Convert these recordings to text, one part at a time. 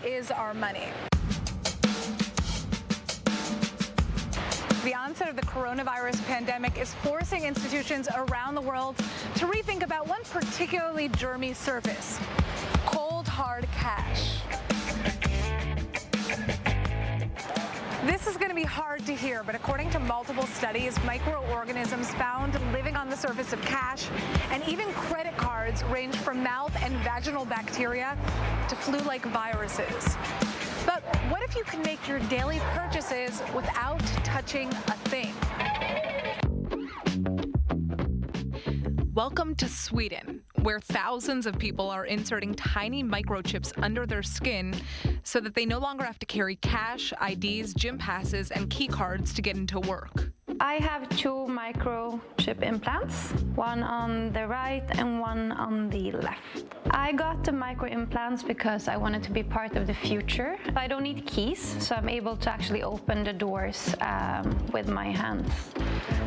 is our money? The onset of the coronavirus pandemic is forcing institutions around the world to rethink about one particularly germy surface: cold, hard cash. This is going to be hard to hear, but according to multiple studies, microorganisms found living on the surface of cash and even credit cards range from mouth and vaginal bacteria to flu-like viruses. But what if you can make your daily purchases without touching a thing? Welcome to Sweden, where thousands of people are inserting tiny microchips under their skin so that they no longer have to carry cash, IDs, gym passes, and key cards to get into work. I have 2 microchip implants, one on the right and one on the left. I got the micro implants because I wanted to be part of the future. I don't need keys, so I'm able to actually open the doors with my hands.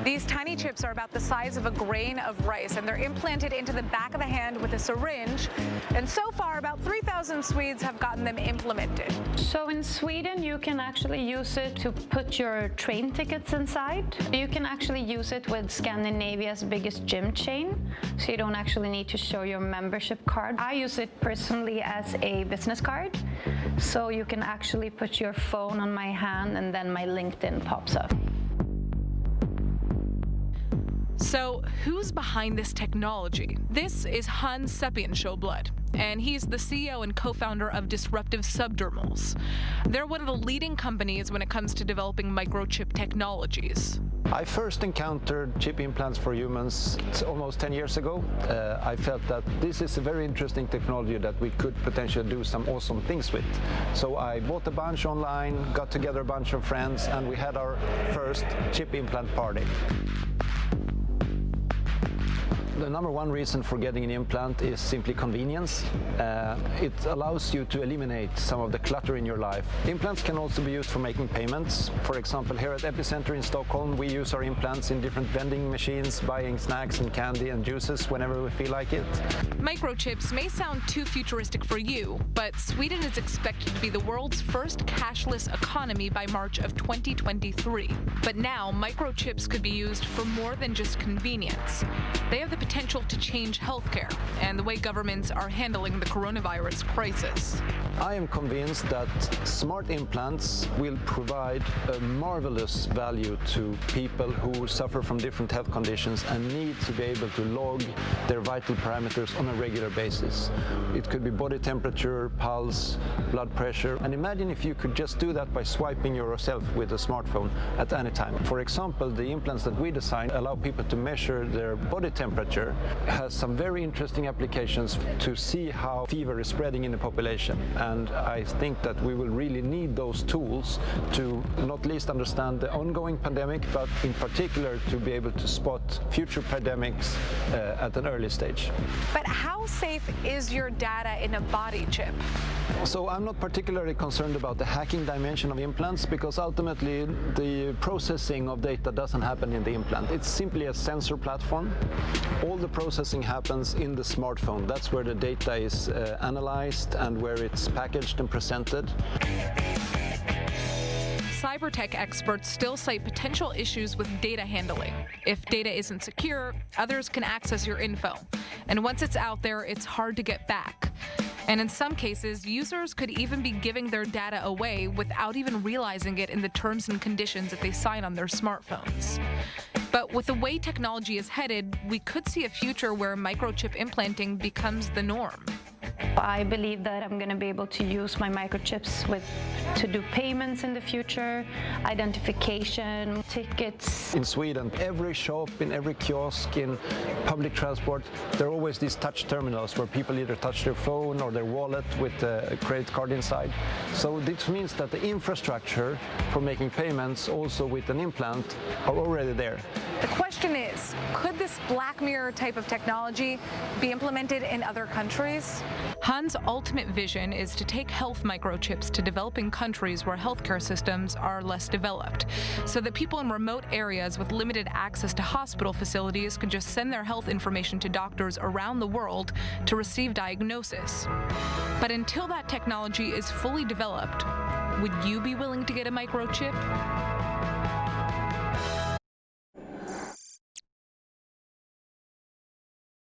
These tiny chips are about the size of a grain of rice, and they're implanted into the back of the hand with a syringe. And so far, about 3,000 Swedes have gotten them implemented. So in Sweden, you can actually use it to put your train tickets inside. You can actually use it with Scandinavia's biggest gym chain, so you don't actually need to show your membership card. I use it personally as a business card, so you can actually put your phone on my hand and then my LinkedIn pops up. So who's behind this technology? This is Hans Seppienshowblad, and he's the CEO and co-founder of Disruptive Subdermals. They're one of the leading companies when it comes to developing microchip technologies. I first encountered chip implants for humans almost 10 years ago. I felt that this is a very interesting technology that we could potentially do some awesome things with. So I bought a bunch online, got together a bunch of friends, and we had our first chip implant party. The number one reason for getting an implant is simply convenience. It allows you to eliminate some of the clutter in your life. Implants can also be used for making payments. For example, here at Epicenter in Stockholm, we use our implants in different vending machines, buying snacks and candy and juices whenever we feel like it. Microchips may sound too futuristic for you, but Sweden is expected to be the world's first cashless economy by March of 2023. But now, microchips could be used for more than just convenience. They have the potential to change healthcare and the way governments are handling the coronavirus crisis. I am convinced that smart implants will provide a marvelous value to people who suffer from different health conditions and need to be able to log their vital parameters on a regular basis. It could be body temperature, pulse, blood pressure, and imagine if you could just do that by swiping yourself with a smartphone at any time. For example, the implants that we designed allow people to measure their body temperature. Has some very interesting applications to see how fever is spreading in the population, and I think that we will really need those tools to not least understand the ongoing pandemic, but in particular to be able to spot future pandemics at an early stage. But how safe is your data in a body chip? So I'm not particularly concerned about the hacking dimension of implants, because ultimately the processing of data doesn't happen in the implant. It's simply a sensor platform. All the processing happens in the smartphone. That's where the data is analyzed and where it's packaged and presented. Cybertech experts still cite potential issues with data handling. If data isn't secure, others can access your info. And once it's out there, it's hard to get back. And in some cases, users could even be giving their data away without even realizing it in the terms and conditions that they sign on their smartphones. But with the way technology is headed, we could see a future where microchip implanting becomes the norm. I believe that I'm going to be able to use my microchips to do payments in the future, identification, tickets. In Sweden, every shop, in every kiosk, in public transport, there are always these touch terminals where people either touch their phone or their wallet with a credit card inside. So this means that the infrastructure for making payments also with an implant are already there. The question is, could this Black Mirror type of technology be implemented in other countries? Hans' ultimate vision is to take health microchips to developing countries where healthcare systems are less developed, so that people in remote areas with limited access to hospital facilities could just send their health information to doctors around the world to receive diagnosis. But until that technology is fully developed, would you be willing to get a microchip?